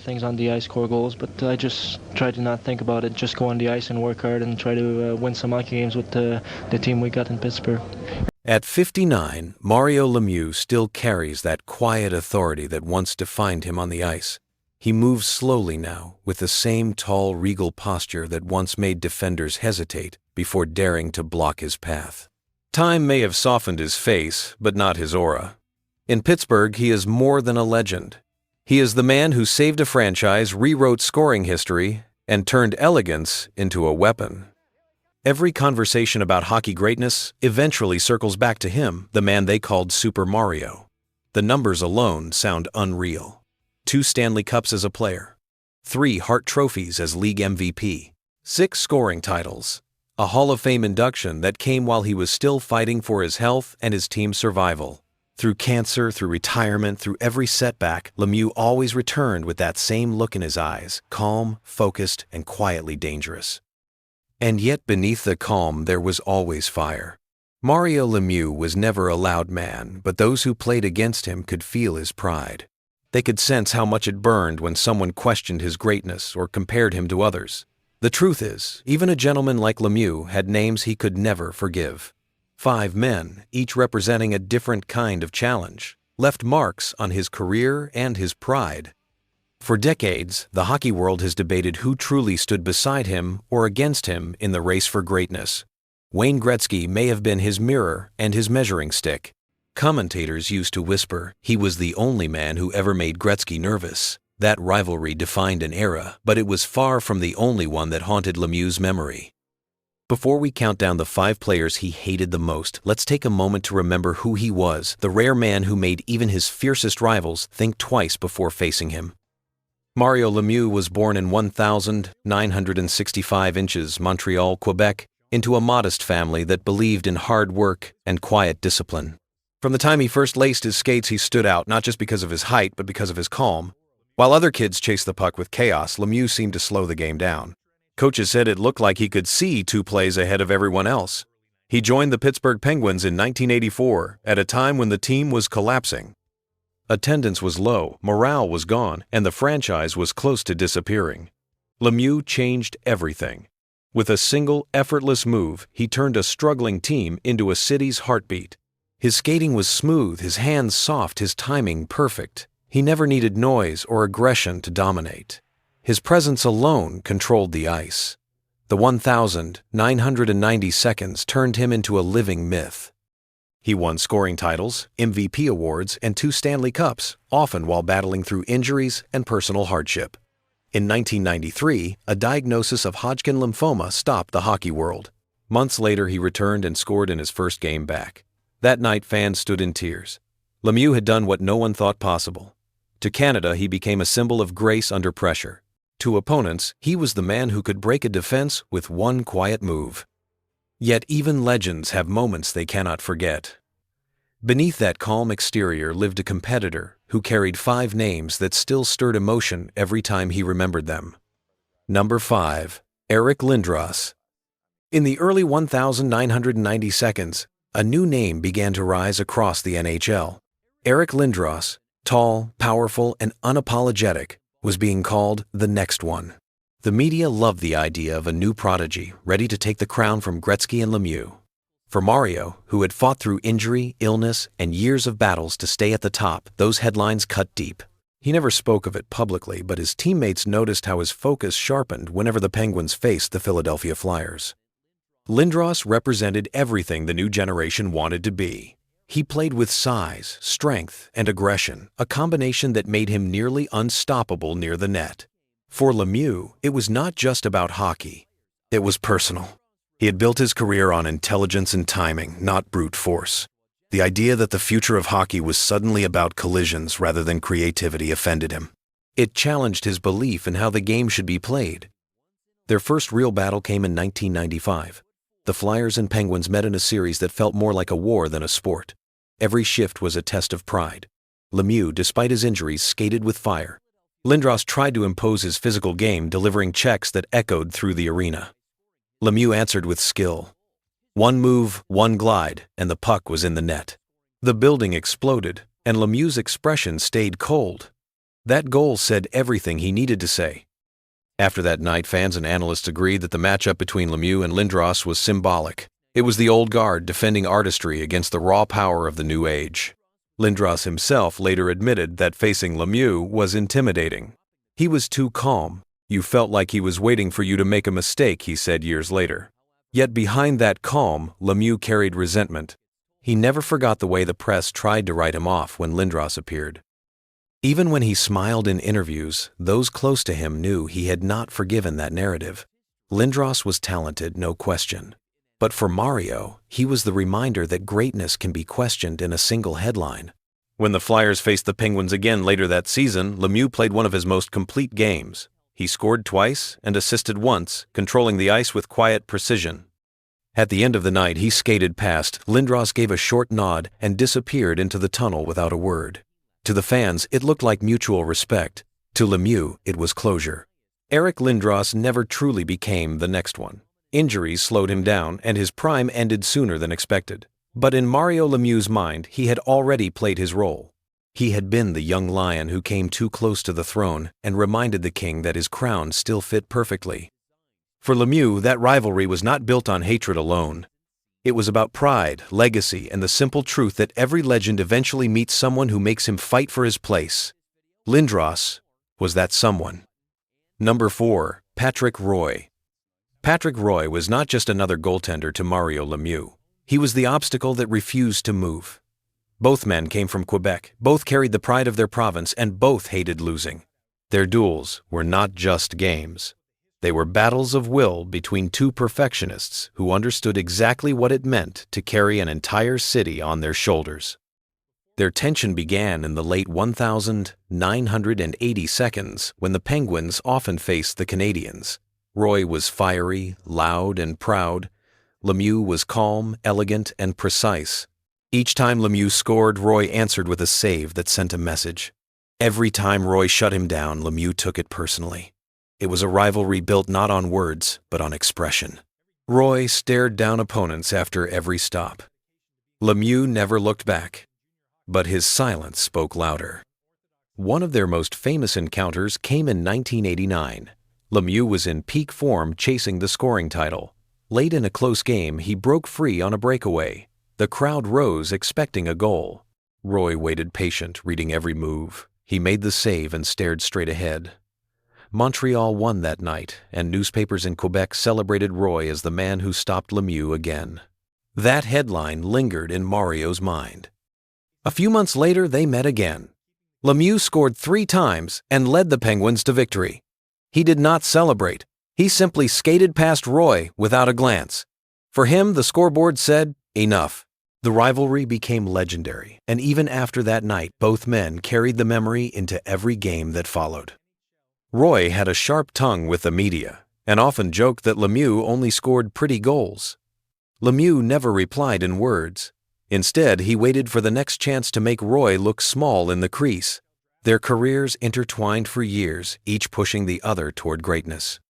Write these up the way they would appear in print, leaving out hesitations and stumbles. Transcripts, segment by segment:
things on the ice, score goals, but I just try to not think about it, just go on the ice and work hard and try to win some hockey games with the team we got in Pittsburgh. At 59, Mario Lemieux still carries that quiet authority that once defined him on the ice. He moves slowly now, with the same tall, regal posture that once made defenders hesitate before daring to block his path. Time may have softened his face, but not his aura. In Pittsburgh, he is more than a legend. He is the man who saved a franchise, rewrote scoring history, and turned elegance into a weapon. Every conversation about hockey greatness eventually circles back to him, the man they called Super Mario. The numbers alone sound unreal. 2 Stanley Cups as a player, 3 Hart Trophies as league MVP, 6 scoring titles, a Hall of Fame induction that came while he was still fighting for his health and his team's survival. Through cancer, through retirement, through every setback, Lemieux always returned with that same look in his eyes, calm, focused, and quietly dangerous. And yet beneath the calm there was always fire. Mario Lemieux was never a loud man, but those who played against him could feel his pride. They could sense how much it burned when someone questioned his greatness or compared him to others. The truth is, even a gentleman like Lemieux had names he could never forgive. 5 men, each representing a different kind of challenge, left marks on his career and his pride. For decades, the hockey world has debated who truly stood beside him or against him in the race for greatness. Wayne Gretzky may have been his mirror and his measuring stick. Commentators used to whisper he was the only man who ever made Gretzky nervous. That rivalry defined an era, but it was far from the only one that haunted Lemieux's memory. Before we count down the 5 players he hated the most, let's take a moment to remember who he was, the rare man who made even his fiercest rivals think twice before facing him. Mario Lemieux was born in 1,965 inches, Montreal, Quebec, into a modest family that believed in hard work and quiet discipline. From the time he first laced his skates, he stood out, not just because of his height, but because of his calm. While other kids chased the puck with chaos, Lemieux seemed to slow the game down. Coaches said it looked like he could see 2 plays ahead of everyone else. He joined the Pittsburgh Penguins in 1984, at a time when the team was collapsing. Attendance was low, morale was gone, and the franchise was close to disappearing. Lemieux changed everything. With a single, effortless move, he turned a struggling team into a city's heartbeat. His skating was smooth, his hands soft, his timing perfect. He never needed noise or aggression to dominate. His presence alone controlled the ice. The 1,990 seconds turned him into a living myth. He won scoring titles, MVP awards, and 2 Stanley Cups, often while battling through injuries and personal hardship. In 1993, a diagnosis of Hodgkin lymphoma stopped the hockey world. Months later, he returned and scored in his first game back. That night, fans stood in tears. Lemieux had done what no one thought possible. To Canada, he became a symbol of grace under pressure. To opponents, he was the man who could break a defense with one quiet move. Yet even legends have moments they cannot forget. Beneath that calm exterior lived a competitor who carried 5 names that still stirred emotion every time he remembered them. Number 5. Eric Lindros. In the early 1,990 seconds, a new name began to rise across the NHL. Eric Lindros, tall, powerful, and unapologetic, was being called the next one. The media loved the idea of a new prodigy ready to take the crown from Gretzky and Lemieux. For Mario, who had fought through injury, illness, and years of battles to stay at the top, those headlines cut deep. He never spoke of it publicly, but his teammates noticed how his focus sharpened whenever the Penguins faced the Philadelphia Flyers. Lindros represented everything the new generation wanted to be. He played with size, strength, and aggression, a combination that made him nearly unstoppable near the net. For Lemieux, it was not just about hockey. It was personal. He had built his career on intelligence and timing, not brute force. The idea that the future of hockey was suddenly about collisions rather than creativity offended him. It challenged his belief in how the game should be played. Their first real battle came in 1995. The Flyers and Penguins met in a series that felt more like a war than a sport. Every shift was a test of pride. Lemieux, despite his injuries, skated with fire. Lindros tried to impose his physical game, delivering checks that echoed through the arena. Lemieux answered with skill. One move, one glide, and the puck was in the net. The building exploded, and Lemieux's expression stayed cold. That goal said everything he needed to say. After that night, fans and analysts agreed that the matchup between Lemieux and Lindros was symbolic. It was the old guard defending artistry against the raw power of the new age. Lindros himself later admitted that facing Lemieux was intimidating. He was too calm. You felt like he was waiting for you to make a mistake, he said years later. Yet behind that calm, Lemieux carried resentment. He never forgot the way the press tried to write him off when Lindros appeared. Even when he smiled in interviews, those close to him knew he had not forgiven that narrative. Lindros was talented, no question. But for Mario, he was the reminder that greatness can be questioned in a single headline. When the Flyers faced the Penguins again later that season, Lemieux played one of his most complete games. He scored twice and assisted once, controlling the ice with quiet precision. At the end of the night, he skated past, Lindros gave a short nod and disappeared into the tunnel without a word. To the fans, it looked like mutual respect. To Lemieux, it was closure. Eric Lindros never truly became the next one. Injuries slowed him down, and his prime ended sooner than expected. But in Mario Lemieux's mind, he had already played his role. He had been the young lion who came too close to the throne and reminded the king that his crown still fit perfectly. For Lemieux, that rivalry was not built on hatred alone. It was about pride, legacy, and the simple truth that every legend eventually meets someone who makes him fight for his place. Lindros was that someone. Number 4. Patrick Roy. Patrick Roy was not just another goaltender to Mario Lemieux. He was the obstacle that refused to move. Both men came from Quebec, both carried the pride of their province, and both hated losing. Their duels were not just games. They were battles of will between two perfectionists who understood exactly what it meant to carry an entire city on their shoulders. Their tension began in the late 1980 seconds when the Penguins often faced the Canadiens. Roy was fiery, loud, and proud. Lemieux was calm, elegant, and precise. Each time Lemieux scored, Roy answered with a save that sent a message. Every time Roy shut him down, Lemieux took it personally. It was a rivalry built not on words, but on expression. Roy stared down opponents after every stop. Lemieux never looked back, but his silence spoke louder. One of their most famous encounters came in 1989. Lemieux was in peak form chasing the scoring title. Late in a close game, he broke free on a breakaway. The crowd rose expecting a goal. Roy waited patient, reading every move. He made the save and stared straight ahead. Montreal won that night, and newspapers in Quebec celebrated Roy as the man who stopped Lemieux again. That headline lingered in Mario's mind. A few months later, they met again. Lemieux scored 3 times and led the Penguins to victory. He did not celebrate. He simply skated past Roy without a glance. For him, the scoreboard said, enough. The rivalry became legendary, and even after that night, both men carried the memory into every game that followed. Roy had a sharp tongue with the media, and often joked that Lemieux only scored pretty goals. Lemieux never replied in words. Instead, he waited for the next chance to make Roy look small in the crease. Their careers intertwined for years, each pushing the other toward greatness.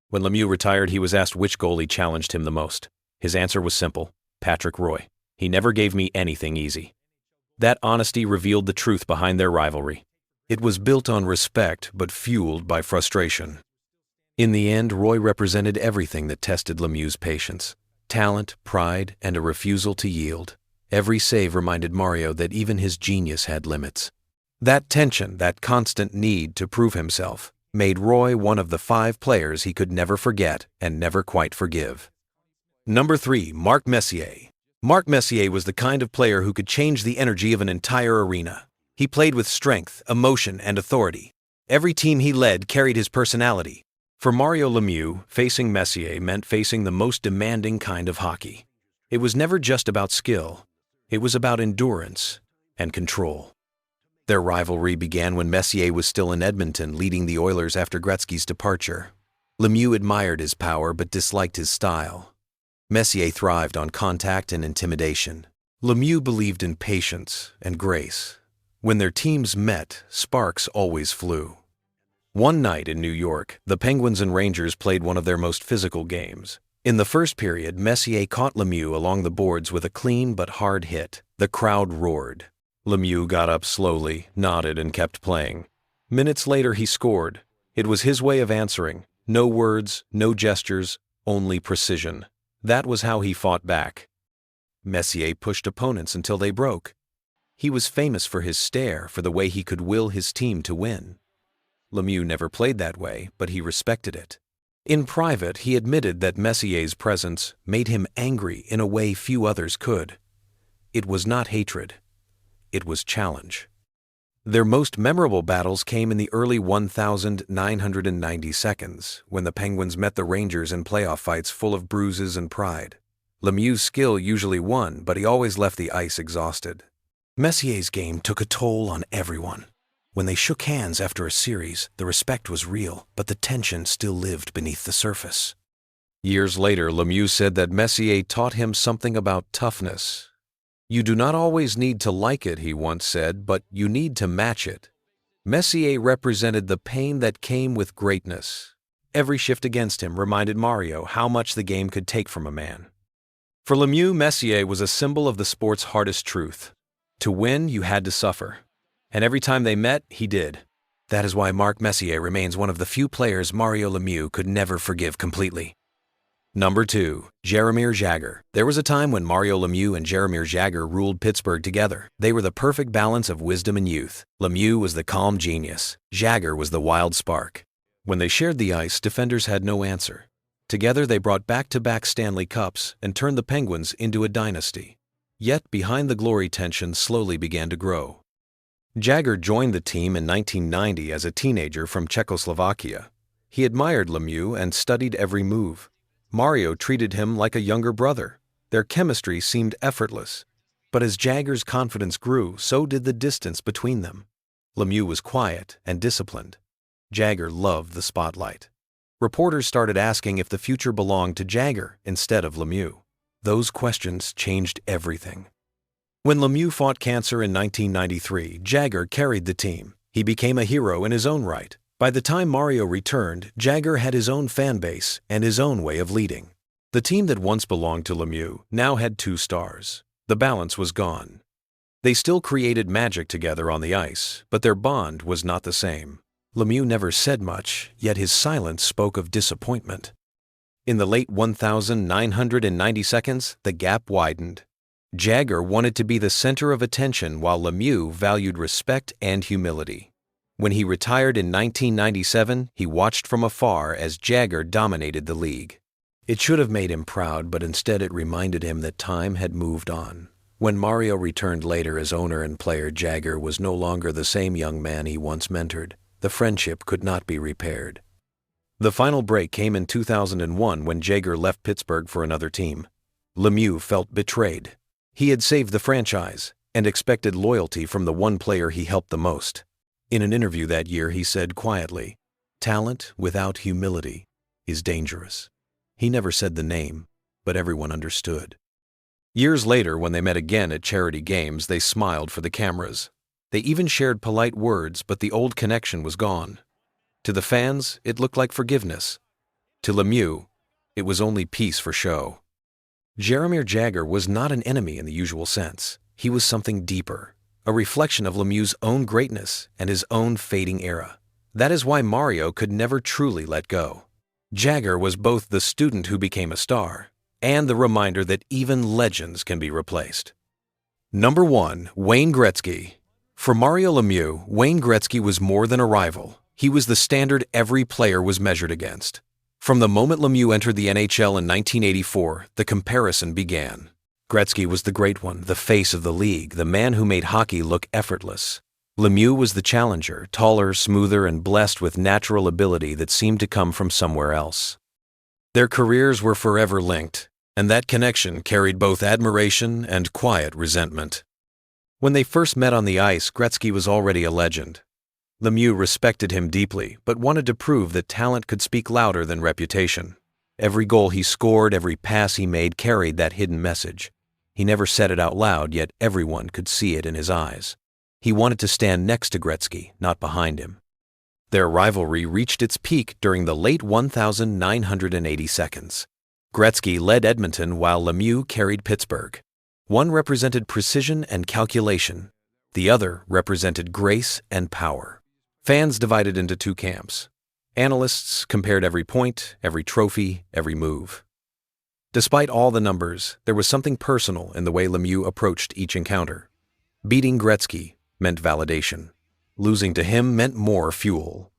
When Lemieux retired, he was asked which goalie challenged him the most. His answer was simple: Patrick Roy. He never gave me anything easy. That honesty revealed the truth behind their rivalry. It was built on respect, but fueled by frustration. In the end, Roy represented everything that tested Lemieux's patience: talent, pride, and a refusal to yield. Every save reminded Mario that even his genius had limits. That tension, that constant need to prove himself, made Roy one of the 5 players he could never forget and never quite forgive. Number 3, Mark Messier. Mark Messier was the kind of player who could change the energy of an entire arena. He played with strength, emotion, and authority. Every team he led carried his personality. For Mario Lemieux, facing Messier meant facing the most demanding kind of hockey. It was never just about skill. It was about endurance and control. Their rivalry began when Messier was still in Edmonton, leading the Oilers after Gretzky's departure. Lemieux admired his power but disliked his style. Messier thrived on contact and intimidation. Lemieux believed in patience and grace. When their teams met, sparks always flew. One night in New York, the Penguins and Rangers played one of their most physical games. In the first period, Messier caught Lemieux along the boards with a clean but hard hit. The crowd roared. Lemieux got up slowly, nodded, and kept playing. Minutes later he scored. It was his way of answering. No words, no gestures, only precision. That was how he fought back. Messier pushed opponents until they broke. He was famous for his stare, for the way he could will his team to win. Lemieux never played that way, but he respected it. In private, he admitted that Messier's presence made him angry in a way few others could. It was not hatred. It was challenge. Their most memorable battles came in the early 1,990 seconds, when the Penguins met the Rangers in playoff fights full of bruises and pride. Lemieux's skill usually won, but he always left the ice exhausted. Messier's game took a toll on everyone. When they shook hands after a series, the respect was real, but the tension still lived beneath the surface. Years later, Lemieux said that Messier taught him something about toughness. "You do not always need to like it," he once said, "but you need to match it." Messier represented the pain that came with greatness. Every shift against him reminded Mario how much the game could take from a man. For Lemieux, Messier was a symbol of the sport's hardest truth. To win, you had to suffer. And every time they met, he did. That is why Mark Messier remains one of the few players Mario Lemieux could never forgive completely. Number 2. Jaromir Jagr. There was a time when Mario Lemieux and Jaromir Jagr ruled Pittsburgh together. They were the perfect balance of wisdom and youth. Lemieux was the calm genius. Jagr was the wild spark. When they shared the ice, defenders had no answer. Together they brought back-to-back Stanley Cups and turned the Penguins into a dynasty. Yet behind the glory, tension slowly began to grow. Jagr joined the team in 1990 as a teenager from Czechoslovakia. He admired Lemieux and studied every move. Mario treated him like a younger brother. Their chemistry seemed effortless. But as Jagr's confidence grew, so did the distance between them. Lemieux was quiet and disciplined. Jagr loved the spotlight. Reporters started asking if the future belonged to Jagr instead of Lemieux. Those questions changed everything. When Lemieux fought cancer in 1993, Jagr carried the team. He became a hero in his own right. By the time Mario returned, Jagr had his own fan base and his own way of leading. The team that once belonged to Lemieux now had 2 stars. The balance was gone. They still created magic together on the ice, but their bond was not the same. Lemieux never said much, yet his silence spoke of disappointment. In the late 1,990 seconds, the gap widened. Jagr wanted to be the center of attention while Lemieux valued respect and humility. When he retired in 1997, he watched from afar as Jagr dominated the league. It should have made him proud, but instead it reminded him that time had moved on. When Mario returned later as owner and player, Jagr was no longer the same young man he once mentored. The friendship could not be repaired. The final break came in 2001 when Jagr left Pittsburgh for another team. Lemieux felt betrayed. He had saved the franchise and expected loyalty from the one player he helped the most. In an interview that year, he said quietly, "Talent without humility is dangerous." He never said the name, but everyone understood. Years later, when they met again at charity games, they smiled for the cameras. They even shared polite words, but the old connection was gone. To the fans, it looked like forgiveness. To Lemieux, it was only peace for show. Jaromir Jagr was not an enemy in the usual sense. He was something deeper, a reflection of Lemieux's own greatness and his own fading era. That is why Mario could never truly let go. Jagr was both the student who became a star and the reminder that even legends can be replaced. Number 1. Wayne Gretzky. For Mario Lemieux, Wayne Gretzky was more than a rival. He was the standard every player was measured against. From the moment Lemieux entered the NHL in 1984, the comparison began. Gretzky was the great one, the face of the league, the man who made hockey look effortless. Lemieux was the challenger, taller, smoother, and blessed with natural ability that seemed to come from somewhere else. Their careers were forever linked, and that connection carried both admiration and quiet resentment. When they first met on the ice, Gretzky was already a legend. Lemieux respected him deeply, but wanted to prove that talent could speak louder than reputation. Every goal he scored, every pass he made carried that hidden message. He never said it out loud, yet everyone could see it in his eyes. He wanted to stand next to Gretzky, not behind him. Their rivalry reached its peak during the late 1,980 seconds. Gretzky led Edmonton while Lemieux carried Pittsburgh. One represented precision and calculation. The other represented grace and power. Fans divided into two camps. Analysts compared every point, every trophy, every move. Despite all the numbers, there was something personal in the way Lemieux approached each encounter. Beating Gretzky meant validation. Losing to him meant more fuel.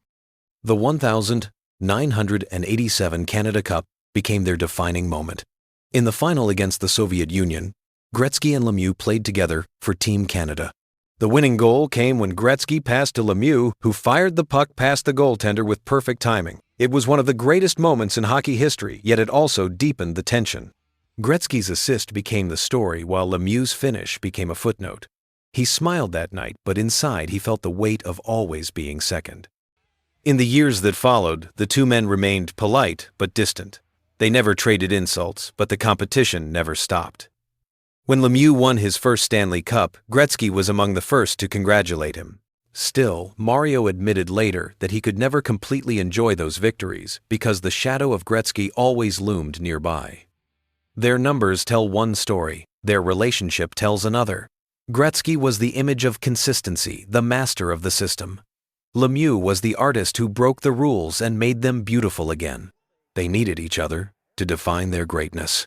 The 1987 Canada Cup became their defining moment. In the final against the Soviet Union, Gretzky and Lemieux played together for Team Canada. The winning goal came when Gretzky passed to Lemieux, who fired the puck past the goaltender with perfect timing. It was one of the greatest moments in hockey history, yet it also deepened the tension. Gretzky's assist became the story, while Lemieux's finish became a footnote. He smiled that night, but inside he felt the weight of always being second. In the years that followed, the two men remained polite but distant. They never traded insults, but the competition never stopped. When Lemieux won his first Stanley Cup, Gretzky was among the first to congratulate him. Still, Mario admitted later that he could never completely enjoy those victories because the shadow of Gretzky always loomed nearby. Their numbers tell one story, their relationship tells another. Gretzky was the image of consistency, the master of the system. Lemieux was the artist who broke the rules and made them beautiful again. They needed each other to define their greatness.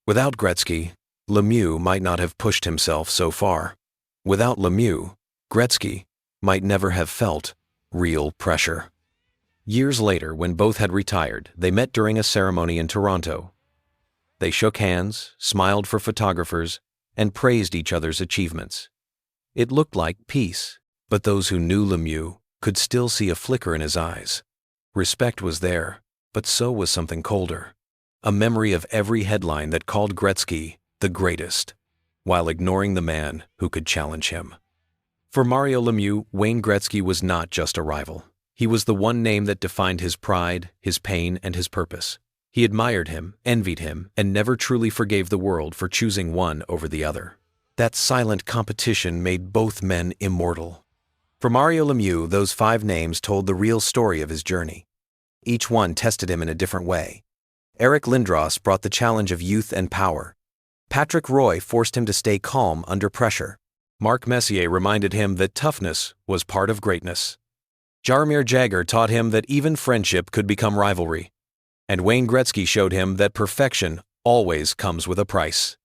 Without Gretzky, Lemieux might not have pushed himself so far. Without Lemieux, Gretzky might never have felt real pressure. Years later, when both had retired, they met during a ceremony in Toronto. They shook hands, smiled for photographers, and praised each other's achievements. It looked like peace, but those who knew Lemieux could still see a flicker in his eyes. Respect was there, but so was something colder. A memory of every headline that called Gretzky the greatest, while ignoring the man who could challenge him. For Mario Lemieux, Wayne Gretzky was not just a rival. He was the one name that defined his pride, his pain, and his purpose. He admired him, envied him, and never truly forgave the world for choosing one over the other. That silent competition made both men immortal. For Mario Lemieux, those 5 names told the real story of his journey. Each one tested him in a different way. Eric Lindros brought the challenge of youth and power. Patrick Roy forced him to stay calm under pressure. Mark Messier reminded him that toughness was part of greatness. Jaromir Jagr taught him that even friendship could become rivalry. And Wayne Gretzky showed him that perfection always comes with a price.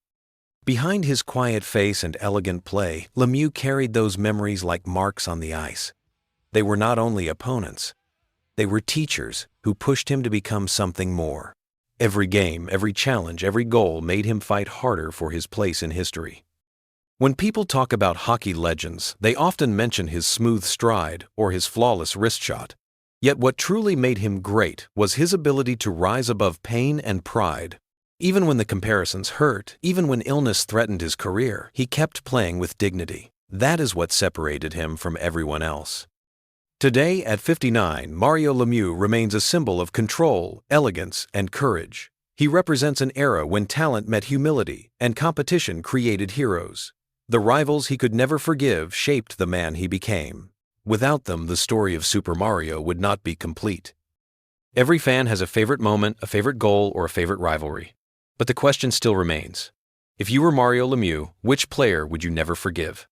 Behind his quiet face and elegant play, Lemieux carried those memories like marks on the ice. They were not only opponents, they were teachers who pushed him to become something more. Every game, every challenge, every goal made him fight harder for his place in history. When people talk about hockey legends, they often mention his smooth stride or his flawless wrist shot. Yet what truly made him great was his ability to rise above pain and pride. Even when the comparisons hurt, even when illness threatened his career, he kept playing with dignity. That is what separated him from everyone else. Today, at 59, Mario Lemieux remains a symbol of control, elegance, and courage. He represents an era when talent met humility and competition created heroes. The rivals he could never forgive shaped the man he became. Without them, the story of Super Mario would not be complete. Every fan has a favorite moment, a favorite goal, or a favorite rivalry. But the question still remains. If you were Mario Lemieux, which player would you never forgive?